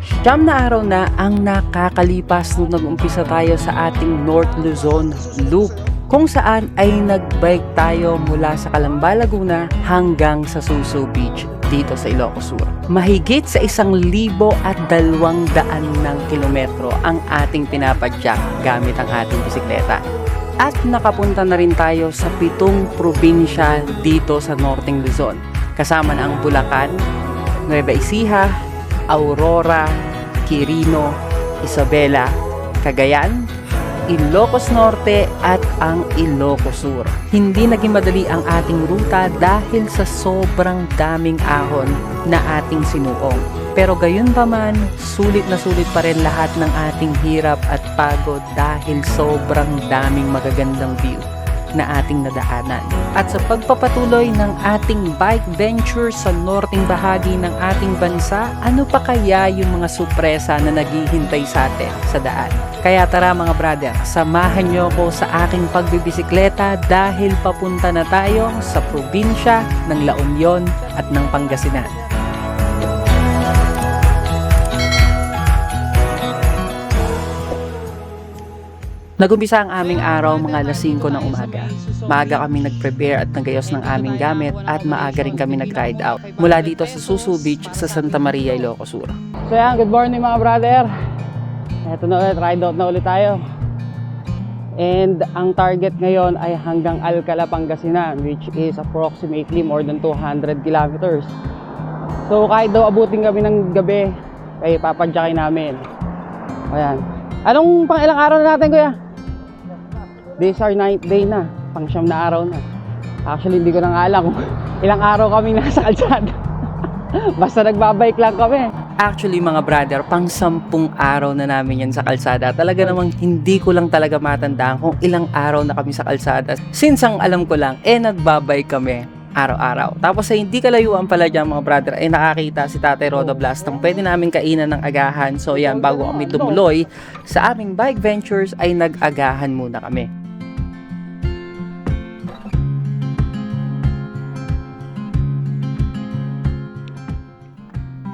Siyam na araw na ang nakakalipas nung nag-umpisa tayo sa ating North Luzon Loop, kung saan ay nag-bike tayo mula sa Calamba, Laguna hanggang sa Suso Beach dito sa Ilocos Sur. Mahigit sa 1,200 ng kilometro ang ating pinapadyak gamit ang ating bisikleta. At nakapunta na rin tayo sa 7 probinsya dito sa Northern Luzon. Kasama na ang Bulacan, Nueva Ecija, Aurora, Quirino, Isabela, Cagayan, Ilocos Norte at ang Ilocos Sur. Hindi naging madali ang ating ruta dahil sa sobrang daming ahon na ating sinuong. Pero gayon pa man, sulit na sulit pa rin lahat ng ating hirap at pagod dahil sobrang daming magagandang view na ating nadaanan. At sa pagpapatuloy ng ating bike venture sa northing bahagi ng ating bansa, ano pa kaya yung mga sorpresa na naghihintay sa atin sa daan? Kaya tara mga brother, samahan nyo ko sa aking pagbibisikleta dahil papunta na tayo sa probinsya ng La Union at ng Pangasinan. Nagumpisa ang aming araw mga alas 5 ng umaga. Maaga kami nag-prepare at nagayos ng aming gamit at maaga rin kami nag-ride out mula dito sa Suso Beach sa Santa Maria, Ilocos Sur. So yan, good morning mga brother. Ito na ulit, ride out na ulit tayo. And ang target ngayon ay hanggang Alcala, Pangasinan, which is approximately more than 200 kilometers. So kahit daw abutin kami ng gabi, ay papadyakin namin. Ayan. Anong pang ilang araw na natin kuya? Days are 9th day na, pang 9 na araw na. Actually hindi ko na alam kung ilang araw kami nasa kalsada. Basta nagbabike lang kami. Actually mga brother, pang 10 araw na namin yan sa kalsada. Talaga namang hindi ko lang talaga matandaan kung ilang araw na kami sa kalsada. Since ang alam ko lang, nagbabike kami araw-araw. Tapos ay hindi kalayuan pala dyan mga brother, ay nakakita si Tatay Rodo Blast ng pwede namin kainan ng agahan. So yan, bago kami tumuloy sa aming bike ventures ay nag-agahan muna kami.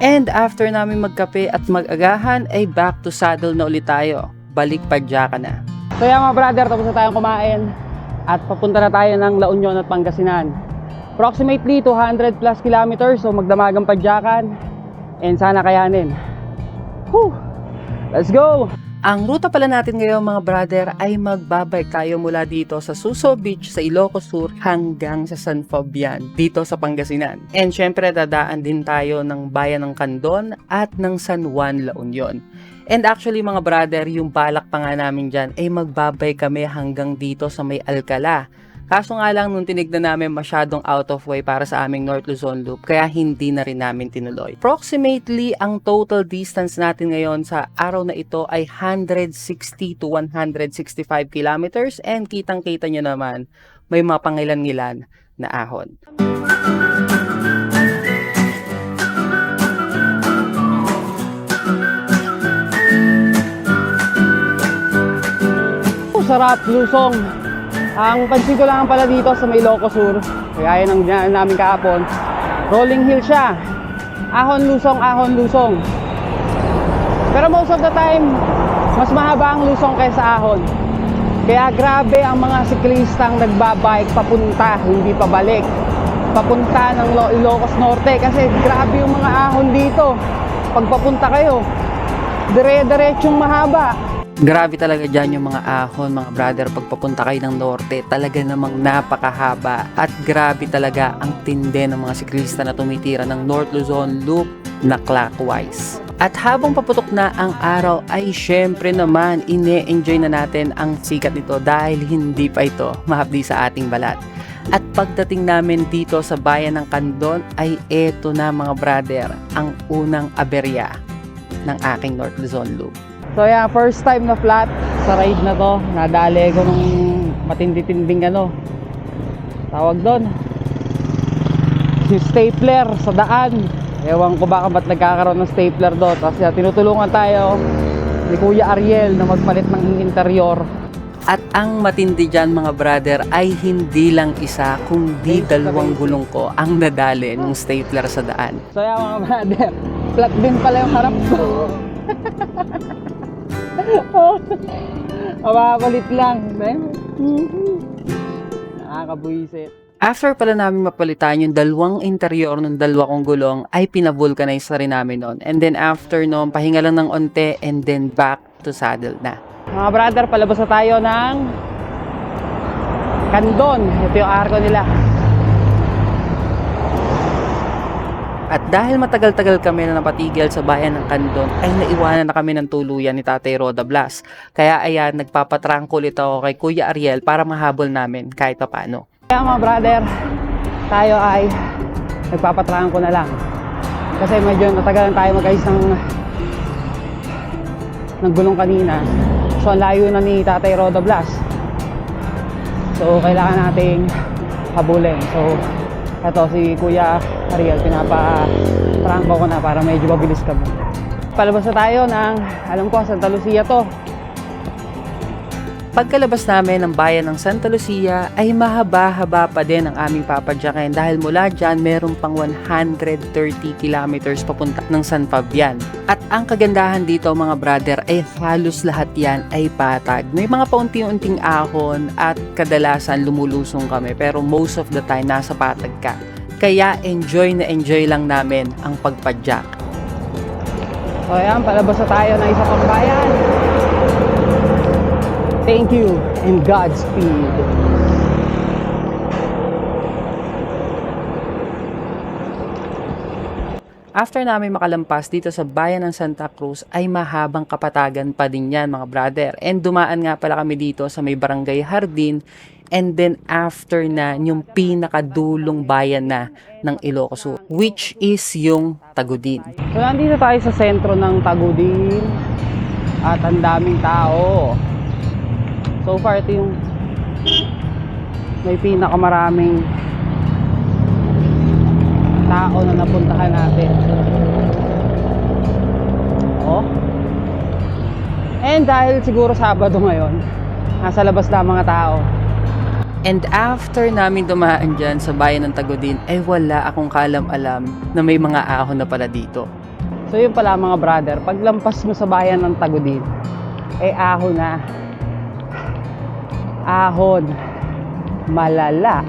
And after namin magkape at mag-agahan ay back to saddle na ulit tayo. Balik padyaka na. So yan mga brother, tapos na tayong kumain at papunta na tayo ng La Union at Pangasinan. Approximately 200 plus kilometers, so magdamagang padyakan and sana kayanin. Whew! Let's go! Ang ruta pala natin ngayon mga brother ay magbabike tayo mula dito sa Suso Beach sa Ilocos Sur hanggang sa San Fabian dito sa Pangasinan. And syempre dadaan din tayo ng bayan ng Candon at ng San Juan, La Union. And actually mga brother, yung balak pa nga namin dyan ay magbabike kami hanggang dito sa may Alcala. Kaso nga lang nung tinignan namin masyadong out of way para sa aming North Luzon Loop, kaya hindi na rin namin tinuloy. Approximately, ang total distance natin ngayon sa araw na ito ay 160 to 165 kilometers and kitang-kita nyo naman may mapangilan-ngilan na ahon. Sarap, lusong. Ang pansin ko lang pala dito sa may Ilocos Sur, kaya yan ang namin kahapon, rolling hill siya. Ahon lusong. Pero most of the time, mas mahaba ang lusong kaysa ahon. Kaya grabe ang mga siklistang nagbabike papunta, hindi pabalik. Papunta ng Ilocos Norte kasi grabe yung mga ahon dito. Pag papunta kayo, dire-diretsong mahaba. Grabe talaga dyan yung mga ahon mga brother pag papunta kayo ng norte. Talaga namang napakahaba at grabe talaga ang tindi ng mga siklista na tumitira ng North Luzon Loop na clockwise. At habang paputok na ang araw ay syempre naman ine-enjoy na natin ang sikat nito dahil hindi pa ito mahapdi sa ating balat. At pagdating namin dito sa bayan ng Candon ay eto na mga brother ang unang aberya ng aking North Luzon Loop. So yeah, first time na flat sa ride na to. Nadali ko nung matindi-tinding tawag doon, yung stapler sa daan. Ewan ko baka ba't nagkakaroon ng stapler doon. Kasi tinutulungan tayo ni Kuya Ariel na magpalit ng interior. At ang matindi dyan mga brother ay hindi lang isa kundi dalawang gulong ko ang nadali ng stapler sa daan. So yeah mga brother, Flat din pala yung harap ko. Mapapalit lang. Nakakabuisit. After pala namin mapalitan yung dalawang interior ng dalawa kong gulong, ay pinavulcanize na rin namin nun. And then after nun, pahinga lang ng onte and then back to saddle na. Mga brother, palabas na tayo ng Candon. Ito yung arko nila. At dahil matagal-tagal kami na napatigil sa bayan ng Candon, ay naiwanan na kami ng tuluyan ni Tatay Roda Blas. Kaya ayan, nagpapatrangkol ito kay Kuya Ariel para mahabol namin kahit pa paano. Kaya mga brother, tayo ay nagpapatrangkol na lang. Kasi medyo natagalan tayo mag-ayos ng gulong kanina. So ang layo na ni Tatay Roda Blas. So kailangan nating habulin. So ito si Kuya Ariel, pinapa-prangko ko na para medyo mabilis kami. Palabas na tayo ng, alam ko, Santa Lucia to. Pagkalabas namin ng bayan ng Santa Lucia ay mahaba-haba pa din ang aming papadyakin dahil mula dyan meron pang 130 kilometers papunta ng San Fabian. At ang kagandahan dito mga brother ay halos lahat yan ay patag. May mga paunti-unting ahon at kadalasan lumulusong kami pero most of the time nasa patag ka. Kaya enjoy na enjoy lang namin ang pagpadyak. So ayan, palabas na tayo ng isa pang bayan. Thank you and Godspeed. After namin makalampas dito sa bayan ng Santa Cruz ay mahabang kapatagan pa din yan mga brother. And dumaan nga pala kami dito sa may Barangay Hardin. And then after na yung pinakadulong bayan na ng Ilocos Sur, which is yung Tagudin. So nandito tayo sa sentro ng Tagudin at ang daming tao. So far ito yung may pinakamaraming tao na napuntahan natin. Oh. And dahil siguro Sabado ngayon, nasa labas na mga tao. And after namin dumaan dyan sa bayan ng Tagudin, ay wala akong kalam-alam na may mga ahon na pala dito. So yun pala mga brother, paglampas mo sa bayan ng Tagudin, ay ahon na. Ahon. Malala.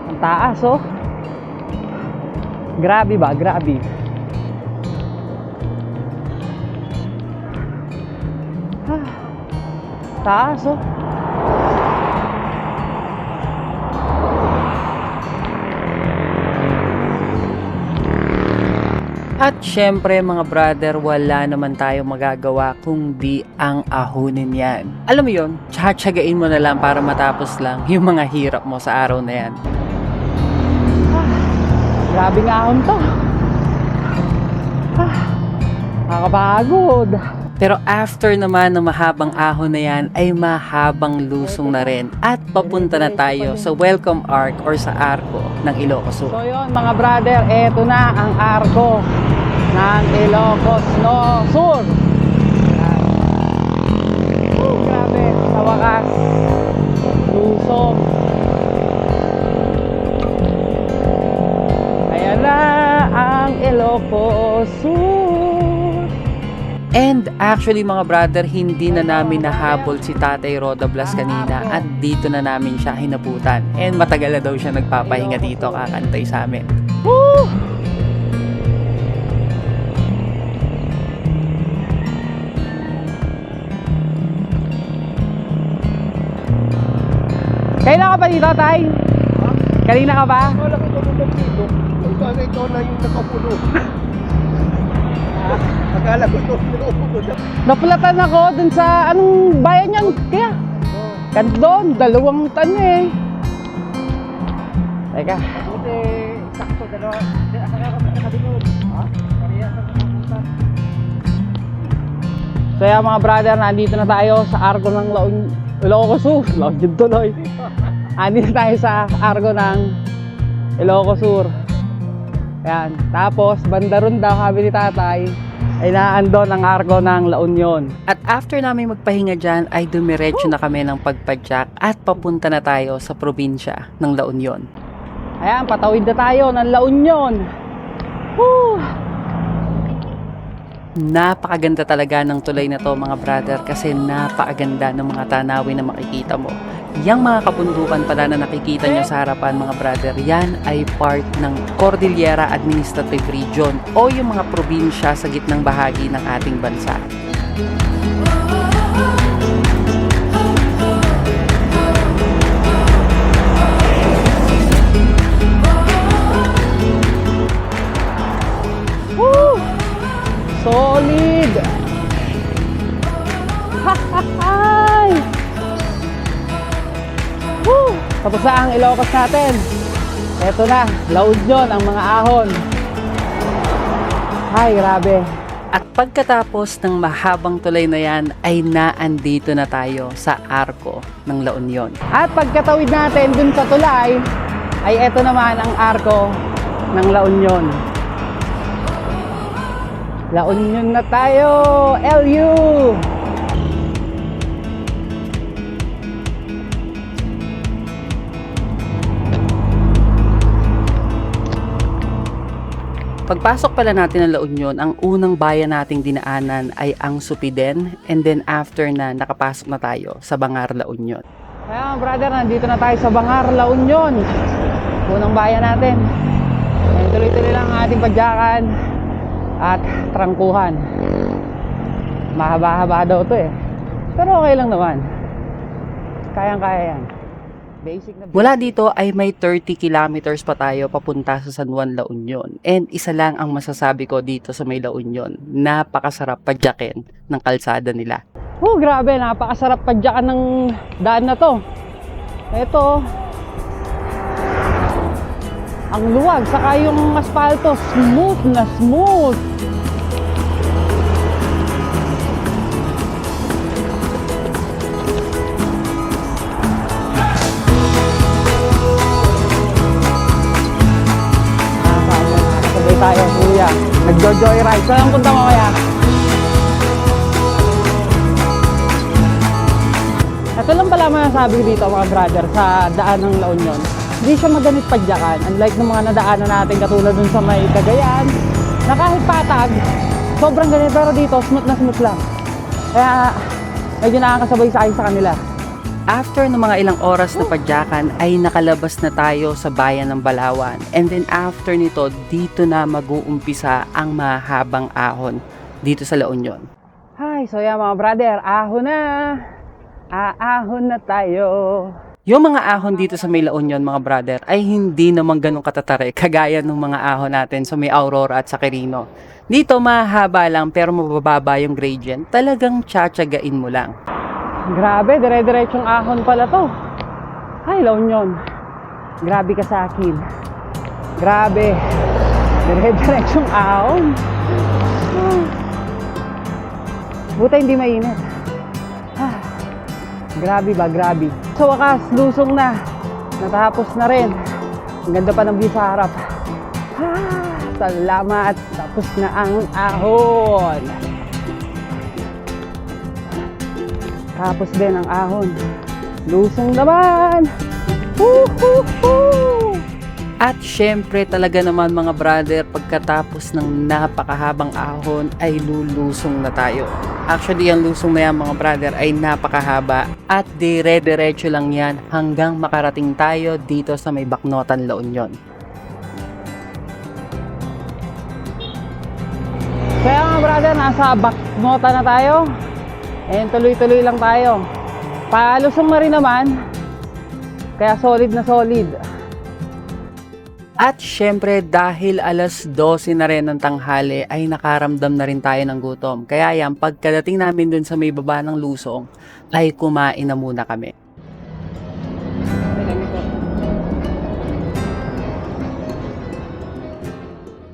Ang taas oh. Grabe ba? Grabe. Taas oh. At syempre mga brother, wala naman tayo magagawa kung di ang ahunin yan. Alam mo yun, tsatsagain mo na lang para matapos lang yung mga hirap mo sa araw na yan. Grabe nga ahon to. Nakakapagod. Pero after naman ng mahabang ahon na yan, ay mahabang lusong na rin. At papunta na tayo sa welcome arc or sa arko ng Ilocos Sur. So yun mga brother, eto na ang arko ng Ilocos Sur. Grabe, sa wakas, lusong. Ayan na ang Ilocos Sur. And actually mga brother, hindi na namin nahabol si Tatay Roda Blas kanina at dito na namin siya hinabutan. And matagal na daw siya nagpapahinga dito, kakantay sa amin. Woo! Kailan ka pa dito, Tay? Kanina ka ba? Wala ko dito. Sana ikaw na yung nakapuno. Akala ko ito pinupuno. Napulatan ako dun sa anong bayan yan. Kaya, Candon, 2 tan eh. Teka. Buti, sakto, 2. Akala ko nakadinod. Ha? Kaya sa kapunan. So yan mga brother, nandito na tayo sa arko ng Ilocos Sur. Laon tuloy. Nandito tayo sa arko ng Ilocos Sur. Ayan. Tapos, banda ron daw, sabi ni Tatay, ay naandon ang arko ng La Union. At after namin magpahinga dyan, ay dumiretso na kami ng pagpadyak at papunta na tayo sa probinsya ng La Union. Ayan, patawid na tayo ng La Union. Woo! Napakaganda talaga ng tulay na to mga brother kasi napakaganda ng mga tanawin na makikita mo. Yang mga kabundukan pala na nakikita nyo sa harapan mga brother, yan ay part ng Cordillera Administrative Region o yung mga probinsya sa gitnang bahagi ng ating bansa. Woo! Solid! Hi! Woo! Tapos na ang Ilocos natin. Eto na, La Union, ang mga ahon. Ay, grabe. At pagkatapos ng mahabang tulay na yan, ay naandito na tayo sa arko ng La Union. At pagkatawid natin dun sa tulay, ay eto naman ang arko ng La Union. La Union na tayo! LU! Pagpasok pala natin ng La Union, ang unang bayan nating dinaanan ay ang Supiden, and then after na nakapasok na tayo sa Bangar, La Union. Kaya brother, nandito na tayo sa Bangar, La Union. Unang bayan natin. Tuloy-tuloy lang ang ating padyakan at trangkuhan. Mahaba-haba daw to eh, pero okay lang naman, kayang-kaya yan. Basic na basic. Mula dito ay may 30 kilometers pa tayo papunta sa San Juan, La Union, and isa lang ang masasabi ko dito sa may La Union, napakasarap padyakin ng kalsada nila. Oh grabe, napakasarap padyakan ng daan na to. Ito ang luwag, saka yung asfalto, smooth na smooth. Sabay tayo, kuya. Nagjo-joyride. Saan ang punta mo kaya? Ito lang pala masasabi ko dito mga brother sa daan ng La Union. Hindi siya maganit padyakan, unlike ng mga nadaanan natin katulad dun sa may Cagayan na kahit patag, sobrang ganit, pero dito smooth na smooth lang. Kaya medyo nakakasabay sa akin sa kanila. After ng mga ilang oras na padyakan ay nakalabas na tayo sa bayan ng Balawan, and then after nito dito na mag-uumpisa ang mahabang ahon dito sa La Union. Hi, so yan mga brother, ahon na! Aahon na tayo! Yung mga ahon dito sa may La Union mga brother ay hindi naman ganun katatare kagaya ng mga ahon natin sa may Aurora at sa Quirino. Dito mahaba lang pero mabababa yung gradient. Talagang tsatsagain mo lang. Grabe, dire-diretsong ahon pala to. Ay, La Union. Grabe ka sa akin. Grabe. Dire-diretsong ahon. Buta hindi mainit. Grabe ba, grabe. Sa wakas, lusong na. Natapos na rin. Ang ganda pa ng view sa harap. Salamat. Tapos na ang ahon. Tapos din ang ahon. Lusong naman. Woohoo! At syempre talaga naman mga brother, pagkatapos ng napakahabang ahon ay lulusong na tayo. Actually, ang lusong na yan mga brother ay napakahaba at dire-diretso lang yan hanggang makarating tayo dito sa may Bacnotan, La Union. Kaya mga brother, nasa Bacnotan na tayo. And tuloy-tuloy lang tayo. Palusong na rin naman. Kaya solid na solid. At syempre dahil alas 12 na rin ng tanghali ay nakaramdam na rin tayo ng gutom. Kaya yan, pagkadating namin dun sa may baba ng lusong ay kumain na muna kami.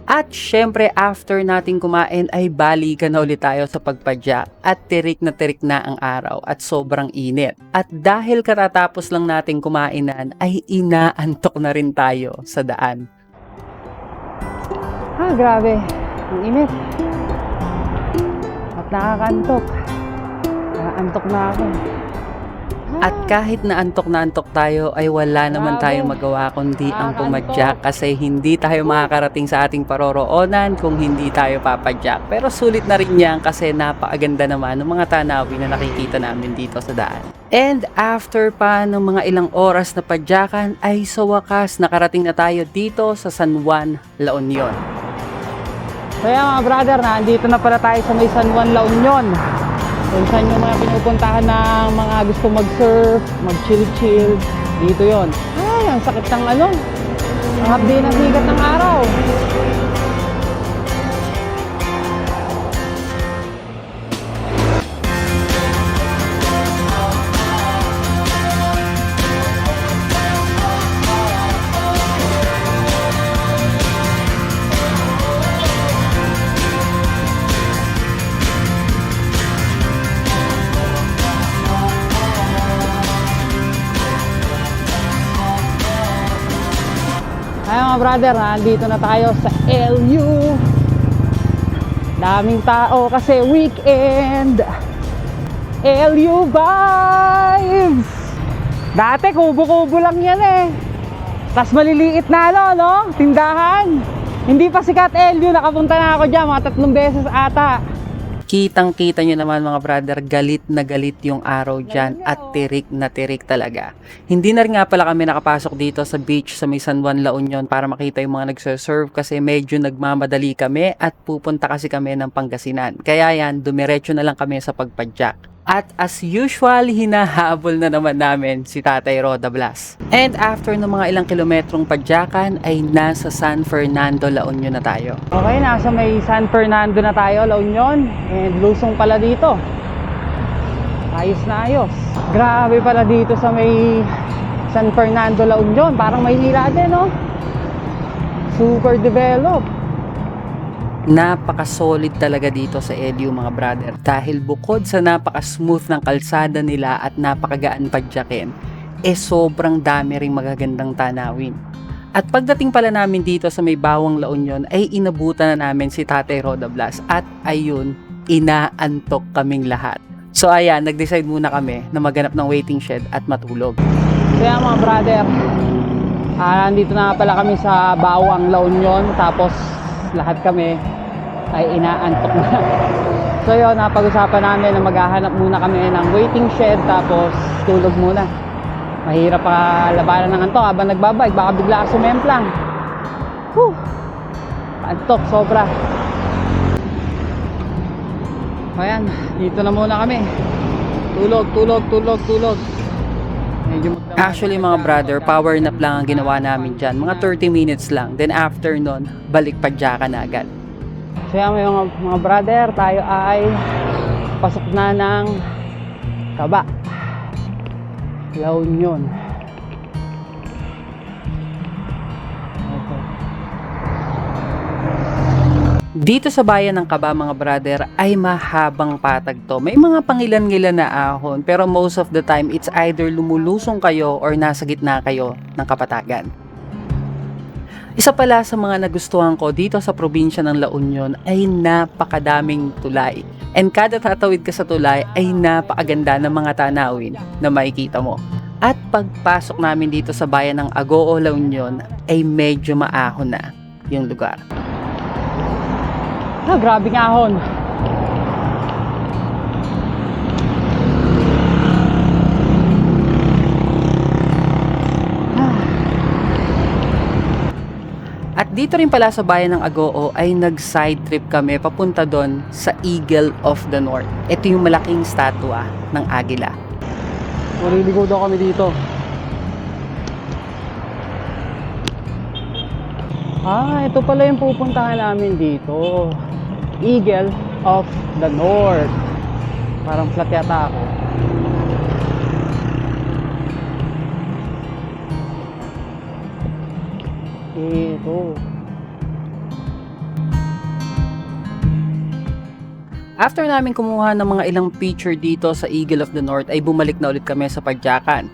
At syempre after nating kumain ay balikan na ulit tayo sa pagpadyak at tirik na ang araw at sobrang init. At dahil katatapos lang nating kumainan ay inaantok na rin tayo sa daan. Grabe, ang init. At nakakantok. Nakaantok na ako. At kahit na antok tayo ay wala naman tayong magawa kundi ang pumadyak kasi hindi tayo makakarating sa ating paroroonan kung hindi tayo papadyak. Pero sulit na rin yan kasi napakaganda naman ng mga tanawin na nakikita namin dito sa daan. And after pa ng mga ilang oras na padyakan ay sa wakas nakarating na tayo dito sa San Juan, La Union. Kaya mga brother, nandito na pala tayo sa may San Juan, La Union. Kung saan yung mga pinupuntahan ng mga gusto mag-surf, mag-chill-chill, dito yon. Ay, ang sakit ng ano, ang hapdi ng higat ng araw. Ay mga brother, nandito na tayo sa LU. Daming tao kasi weekend. LU vibes. Dati kubo-kubo lang yan eh. Tas maliliit na no? Tindahan. Hindi pa sikat LU, nakapunta na ako dyan mga 3 beses ata. Kitang-kita nyo naman mga brother, galit na galit yung araw dyan at tirik na tirik talaga. Hindi na rin nga pala kami nakapasok dito sa beach sa may San Juan, La Union para makita yung mga nagsusurf kasi medyo nagmamadali kami at pupunta kasi kami ng Pangasinan. Kaya yan, dumiretso na lang kami sa pagpadyak. At as usual, hinahabol na naman namin si Tatay Roda Blas. And after ng mga ilang kilometrong padyakan ay nasa San Fernando, La Union na tayo. Okay, nasa may San Fernando na tayo, La Union. And lusong pala dito. Ayos na ayos. Grabe pala dito sa may San Fernando, La Union. Parang may hila din, no? Super developed. Napaka-solid talaga dito sa LU mga brother dahil bukod sa napaka-smooth ng kalsada nila at napakagaan padyakin, sobrang dami ring magagandang tanawin. At pagdating pala namin dito sa may Bawang La Union ay inabutan na namin si Tatay Roda Blas at ayun, inaantok kaming lahat. So ayan, nag-decide muna kami na maghanap ng waiting shed at matulog. Kaya mga brother, nandito na pala kami sa Bawang La Union tapos lahat kami ay inaantok na. So yun, napag-usapan namin na maghahanap muna kami ng waiting shed tapos tulog muna. Mahirap pa labanan ng antok habang nagbabike, baka bigla ka sumemplang. Antok sobra. Ayan, dito na muna kami. Tulog. Actually mga brother, power nap lang ang ginawa namin dyan. Mga 30 minutes lang. Then after nun, balik padyakan na agad. So yan mga brother, tayo ay pasok na ng Kaba, La Union. Dito sa bayan ng Kaba mga brother ay mahabang patag to. May mga pangilan-ngilan na ahon pero most of the time it's either lumulusong kayo or nasa gitna kayo ng kapatagan. Isa pala sa mga nagustuhan ko dito sa probinsya ng La Union ay napakadaming tulay. And kada tatawid ka sa tulay ay napakaganda ng mga tanawin na makikita mo. At pagpasok namin dito sa bayan ng Agoo, La Union ay medyo maahon na yung lugar. Grabe nga ahon. At dito rin pala sa bayan ng Agoo ay nag-side trip kami papunta doon sa Eagle of the North. Ito yung malaking statua ng agila. Maliligo daw kami dito. Ito pala yung pupuntahan namin dito. Eagle of the North. Parang flat yata ako. Ito. After namin kumuha ng mga ilang picture dito sa Eagle of the North ay bumalik na ulit kami sa padyakan.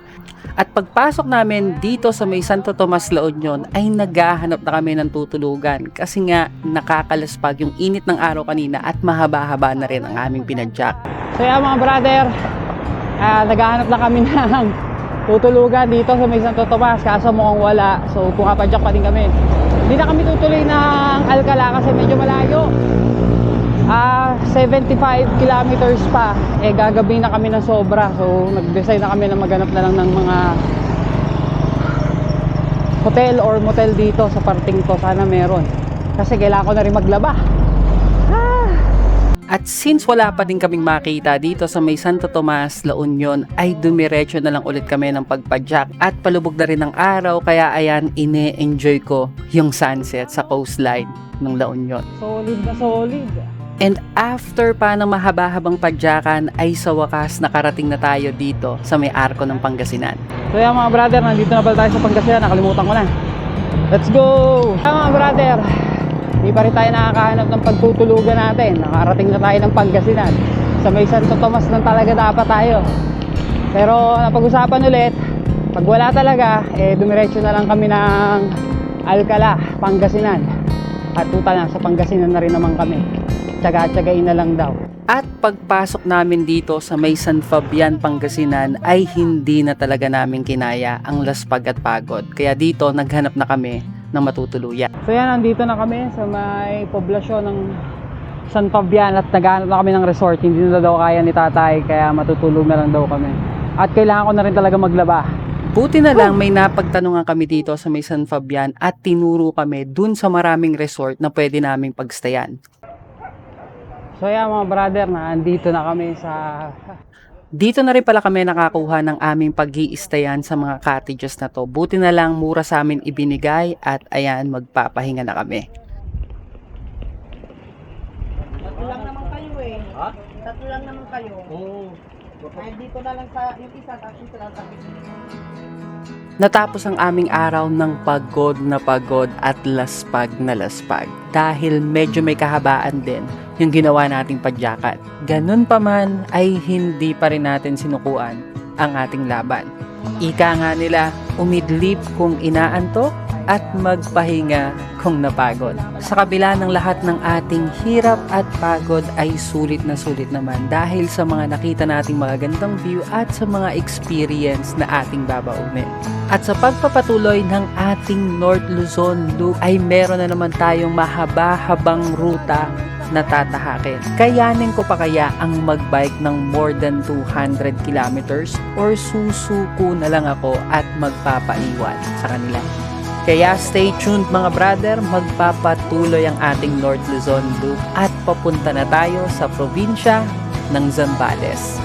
At pagpasok namin dito sa may Santo Tomas, La Union ay naghahanap na kami ng tutulugan kasi nga nakakalaspag yung init ng araw kanina at mahaba-haba na rin ang aming pinadyak. So yeah mga brother, Naghahanap lang kami ng tutulugan dito sa may Santo Tomas, kaso mukhang wala. So pumapadyak pa din kami. Hindi na kami tutuloy ng Alcala kasi medyo malayo. 75 kilometers pa. Gagabi na kami ng sobra. So nag-decide na kami na maghanap na lang ng mga hotel or motel dito sa parting to. Sana meron, kasi kailangan ko na rin maglaba. At since wala pa din kaming makita dito sa may Santo Tomas, La Union, ay dumiretso na lang ulit kami ng pagpadyak at palubog na rin ng araw, kaya ayan, ine-enjoy ko yung sunset sa coastline ng La Union. Solid na solid. And after pa ng mahaba-habang padyakan ay sa wakas nakarating na tayo dito sa may arko ng Pangasinan. So yan mga brother, nandito na pala tayo sa Pangasinan, nakalimutan ko na. Let's go! Yan mga brother, hindi pa rin tayo nakakahanap ng pagtutulugan natin. Nakarating na tayo ng Pangasinan. Sa may Santo Tomas lang talaga dapat tayo. Pero napag-usapan ulit, pag wala talaga, dumiretso na lang kami ng Alcala, Pangasinan. At tuta na, sa Pangasinan na rin naman kami. Tsaga-tsagain na lang daw. At pagpasok namin dito sa may San Fabian, Pangasinan ay hindi na talaga namin kinaya ang laspag at pagod. Kaya dito naghanap na kami ng matutuluyan. So yan, nandito na kami sa may poblasyon ng San Fabian at naghanap na kami ng resort. Hindi na daw kaya ni tatay, kaya matutulog na lang daw kami. At kailangan ko na rin talaga maglaba. Buti na lang may napagtanungan kami dito sa may San Fabian at tinuro kami dun sa maraming resort na pwede naming pagstayan. So yan mga brother, nandito na kami sa... Dito na rin pala kami nakakuha ng aming pag-i-stayan sa mga cottages na to. Buti na lang mura sa amin ibinigay at ayan, magpapahinga na kami. Tatlo lang naman kayo eh. Ha? Tatlo lang naman kayo. Oo. Ay, dito na lang sa yung isa, tapos ito lang tapos. Natapos ang aming araw ng pagod na pagod at laspag na laspag. Dahil medyo may kahabaan din yung ginawa nating padyakan. Ganun pa man ay hindi pa rin natin sinukuan ang ating laban. Ika nga nila, umidlip kung inaantok at magpahinga kung napagod. Sa kabila ng lahat ng ating hirap at pagod ay sulit na sulit naman dahil sa mga nakita nating mga gandang view at sa mga experience na ating babaunin. At sa pagpapatuloy ng ating North Luzon loop ay meron na naman tayong mahaba-habang ruta na tatahakin. Kayanin ko pa kaya ang magbike ng more than 200 kilometers or susuko na lang ako at magpapaiwan sa kanila? Kaya stay tuned mga brother, magpapatuloy ang ating North Luzon loop at papunta na tayo sa probinsya ng Zambales.